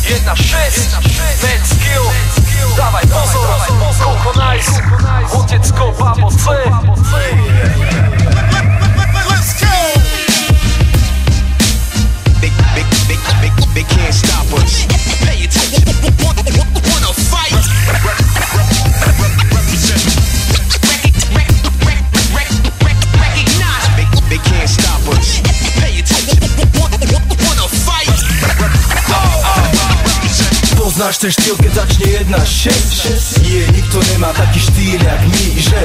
1-6, Mad Skill, dávaj pozor, Coco Nice, Otecko, Babo C. Let's go! They can't stop us. Pay attention, wanna fight. Recognize, they can't stop us. Pay attention, wanna fight. Poznáš ten štýl, keď začne 1-6? Nie, nikto nemá taký štýl jak my, že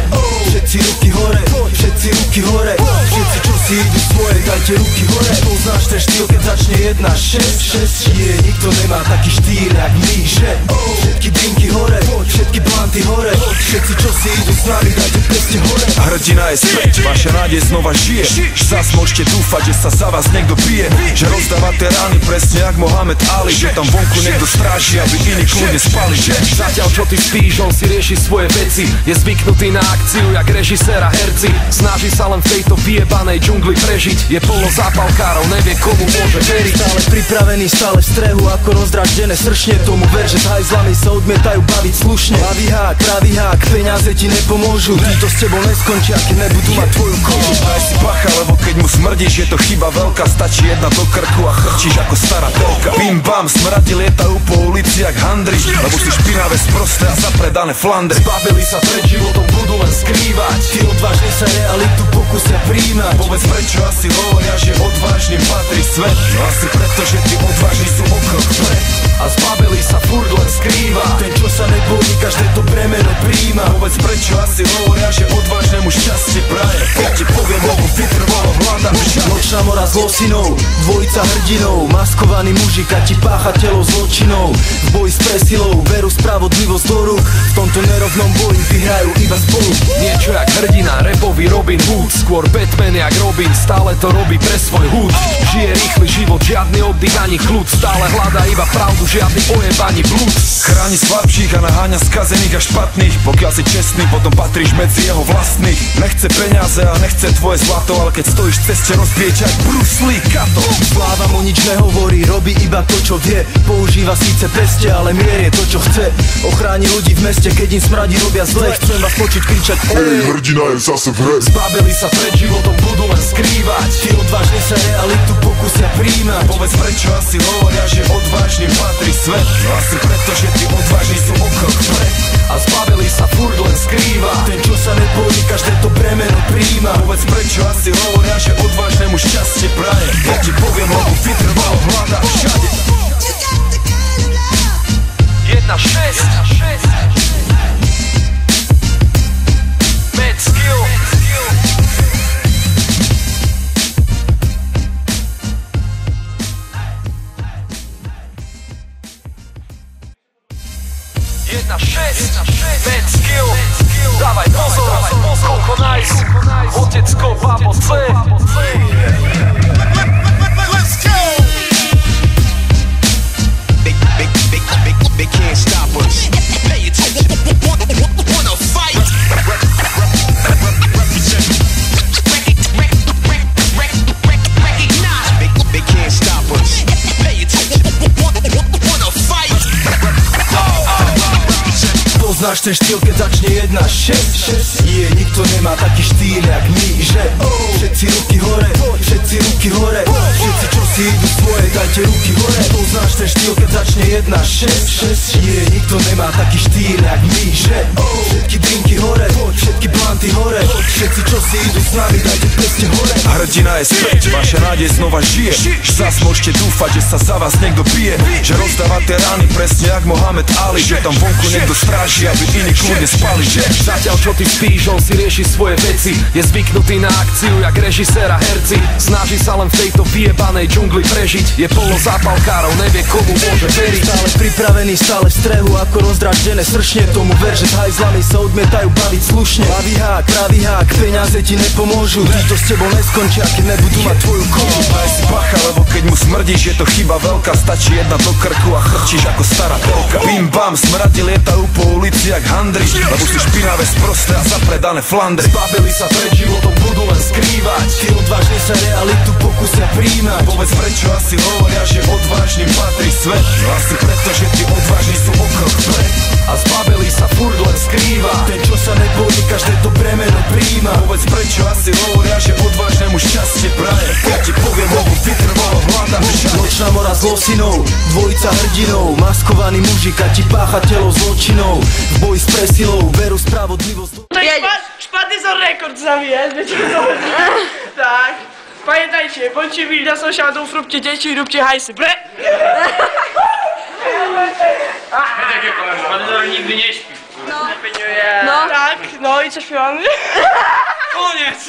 všetci ruky hore, všetci ruky hore, všetci čo si idú svoje, dajte ruky hore. Poznáš ten štýl, keď začne 1-6? Nie, nikto nemá taký štýl jak my, že všetky drinky hore, všetky planty hore, všetci čo si idú s nami, dajte preste hore. Hrdina je späť, vaša nádej znova žije. Zas môžete dúfať, že sa za vás niekto bije, že rozdávate rány presne jak Mohamed Ali, že tam vonku niekto stráži, aby iní kľudne spali. Zatiaľ čo ty spíš, on si rieši svoje veci, je zvyknutý na akciu jak režisér a herci. Snaží sa len v tejto vyjebanej džungli prežiť, je plno zápalkárov, nevie komu môže veriť. Stále pripravený, stále v strehu ako rozdraždené sršne. Tomu ver, že s hajzlami sa odmietajú baviť slušne. Pravý hák, peniaze ti nepomôžu. Títo s tebou neskončia, keď nebudú mať tvoju kožu. Daj si bacha, lebo keď mu smrdíš, je to chyba veľká. Stačí jedna do krku a chrčíš ako stará telka. Bim bam, smradi lietajú po ulici jak handry, lebo si špinavé, sprosté a zapredané flandry. Zbavili sa pred životom, budú len skrývať. Tí odvážni sa realitu pokusia príjmať. Povedz, prečo asi hovoria, že odvážnym patrí svet? Asi preto, že tí odvážni sú o krok vpred. A zbavili sa furt len skrývať. Ten, čo sa nebojí, každé to bremeno príjma. Povedz, prečo asi hovoria, že odvážnemu šťastie praje? Keď ti poviem, lebo vytrvalo hľadám všade. Nočná mora s losinou, dvojica hrdinov, maskovaný mužika ti páchateľov zločinov. V boji s presilou, veru spravodlivosť do rúk. V tomto nerovnom boji vyhrajú iba spolu. Niečo jak hrdina, rapový Robin Hood. Skôr Batman jak Robin, stále to robí pre svoj hud. Žije rýchly život, žiadny oddych ani kľud. Stále hľadá iba pravdu, žiadny ojebaní blúd. Chráni slabších a naháňa skazených a špatných. Pokiaľ si čestný, potom patríš medzi jeho vlastných. Nechce peniaze a nechce tvoje zlato, ale keď stojíš v ceste, rozbije ťa Bruce Lee Kato. Sláva mu nič nehovorí, robí iba to, čo vie. Používa síce peste, ale mier je to, čo chce. Ochráni ľudí v meste, keď im smradí, robia zle. Chcem vás počuť kričať, ej, hrdina je zase v hre. Zbavili sa pred životom, budú len skrývať. Tí odvážni sa realitu pokusia príjmať. Povedz, prečo asi hovoria, že odvážnym patrí svet? Asi preto, že tí odvážni sú o krok vpred. A zbavili sa furt len skrývať. Ten, čo sa nebojí, každé to bremeno príjma. Povedz, prečo asi hovoria, že odvážnemu šťastie praje? Keď ti poviem, lebo vytrvalo hľadám všade. 1-6, Mad Skill. Mad Skill, dávaj pozor, Coco Nice, Otecko, Babo C. Let's go! They can't stop us. Pay attention, wanna fight. Recognize, they can't stop us. Pay attention, wanna fight. Poznáš ten štýl, keď začne 1-6? Nie, nikto nemá taký štýl jak my, že všetci ruky hore, všetci ruky hore, všetci čo si idú svoje, dajte ruky hore. Poznáš ten štýl, keď začne 1-6? Nie, nikto nemá taký štýl jak my, že všetky drinky hore, všetky planty hore, všetci čo si idú s nami, dajte preste hore. Hrdina je späť, vaša nádej znova žije. Zas môžete dúfať, že sa za vás niekto bije, že rozdávate rány presne jak Mohamed Ali, že tam vonku niekto stráži, aby iní kľudne spali. Zatiaľ čo ty spíš, on si rieši svoje veci, je zvyknutý na akciu jak režisér a herci. Snaží sa len v tejto vyjebanej džungli prežiť, je plno zápalkárov, nevie komu môže veriť. Stále pripravený, stále v strehu ako rozdraždené sršne. Tomu ver, že s hajzlami sa odmietajú baviť slušne. Pravý hák, peniaze ti nepomôžu. Títo s tebou neskončia, keď nebudú mať tvoju kožu. Daj si bacha, lebo keď mu smrdíš, je to chyba veľká. Stačí jedna do krku a chrčíš ako stará telka. Bim bam, smradi lietajú po ulici jak handry, lebo si špinavé, sprosté a zapredané flandry. Zbavili sa pred životom, budú len skrývať. Tí odvážni sa realitu pokusia príjmať. Povedz, prečo asi hovoria, že odvážnym patrí svet. No asi preto, že ti odvážni sú o krok vpred. A zbabeli sa furt len skrýva. Ten, čo sa nebojí, každé to bremeno príjma. Povedz prečo asi hovoria, že odvážnemu šťastie praje. Ja ti poviem, lebo vytrvalo hľadám všade. Nočná mora s losinou, dvojica hrdinov, maskovaný mužik a ti páchateľov zločinov. V boji s presilou, veru spravodlivosť. To jest szpady za rekord zawijać, wiecie co chodzi? Tak. Pamiętajcie, bądźcie mili dla sąsiadów, róbcie dzieci i róbcie hajsy, bre! Pan nigdy nie śpi. No. Tak, no i co śpiewamy? Koniec!